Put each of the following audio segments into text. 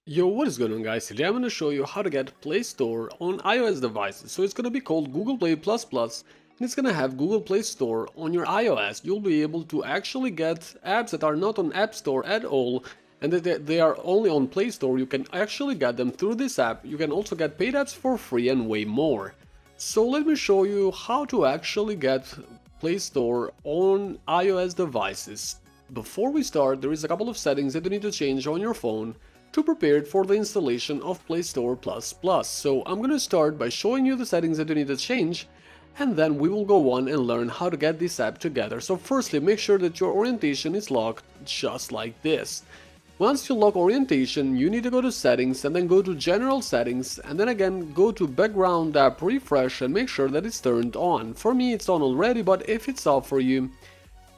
Yo, what is going on guys? Today I'm going to show you how to get Play Store on iOS devices. So it's going to be called Google Play++, and it's going to have Google Play Store on your iOS. You'll be able to actually get apps that are not on App Store at all, and that they are only on Play Store. You can actually get them through this app. You can also get paid apps for free and way more. So let me show you how to actually get Play Store on iOS devices. Before we start, there is a couple of settings that you need to change on your phone to prepare it for the installation of Play Store++. So I'm gonna start by showing you the settings that you need to change, and then we will go on and learn how to get this app together. So firstly, make sure that your orientation is locked just like this. Once you lock orientation, you need to go to settings and then go to general settings, and then again go to background app refresh and make sure that it's turned on. For me it's on already, but if it's off for you,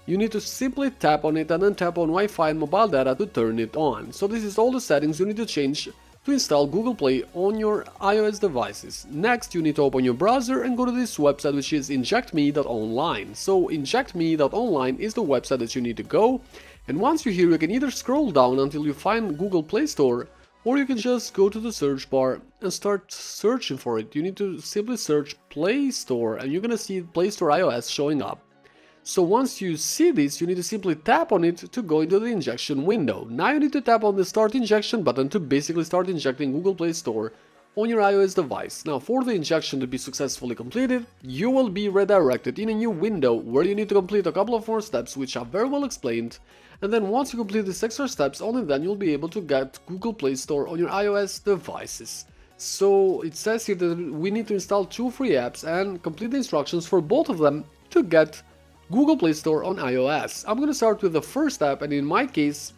you need to simply tap on it and then tap on Wi-Fi and mobile data to turn it on. So this is all the settings you need to change to install Google Play on your iOS devices. Next, you need to open your browser and go to this website, which is injectme.online. So injectme.online is the website that you need to go, and once you're here you can either scroll down until you find Google Play Store, or you can just go to the search bar and start searching for it. You need to simply search Play Store and you're gonna see Play Store iOS showing up. So once you see this, you need to simply tap on it to go into the injection window. Now you need to tap on the Start Injection button to basically start injecting Google Play Store on your iOS device. Now for the injection to be successfully completed, you will be redirected in a new window where you need to complete a couple of more steps which are very well explained, and then once you complete these extra steps, only then you'll be able to get Google Play Store on your iOS devices. So it says here that we need to install 2 free apps and complete the instructions for both of them to get Google Play Store on iOS. I'm gonna start with the first app, and in my case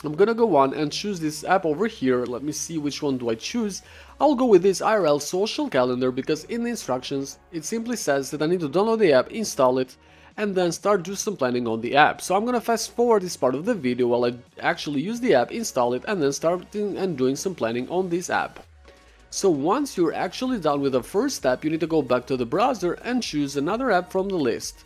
I'm gonna go on and choose this app over here. Let me see which one do I choose. I'll go with this IRL social calendar because in the instructions it simply says that I need to download the app, install it, and then start do some planning on the app. So I'm gonna fast forward this part of the video while I actually use the app, install it, and then starting and doing some planning on this app. So once you're actually done with the first step, you need to go back to the browser and choose another app from the list.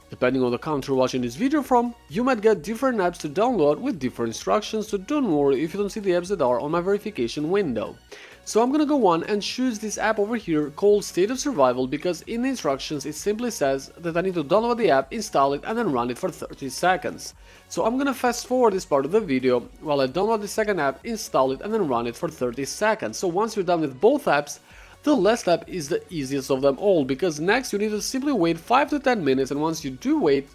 Depending on the account you're watching this video from, you might get different apps to download with different instructions, so don't worry if you don't see the apps that are on my verification window. So I'm gonna go on and choose this app over here called State of Survival because in the instructions it simply says that I need to download the app, install it, and then run it for 30 seconds. So I'm gonna fast forward this part of the video while I download the second app, install it, and then run it for 30 seconds. So once you're done with both apps, the last step is the easiest of them all, because next you need to simply wait 5 to 10 minutes, and once you do wait,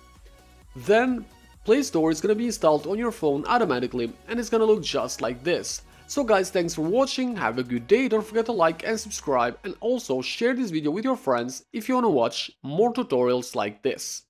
then Play Store is gonna be installed on your phone automatically, and it's gonna look just like this. So guys, thanks for watching, have a good day, don't forget to like and subscribe, and also share this video with your friends if you wanna watch more tutorials like this.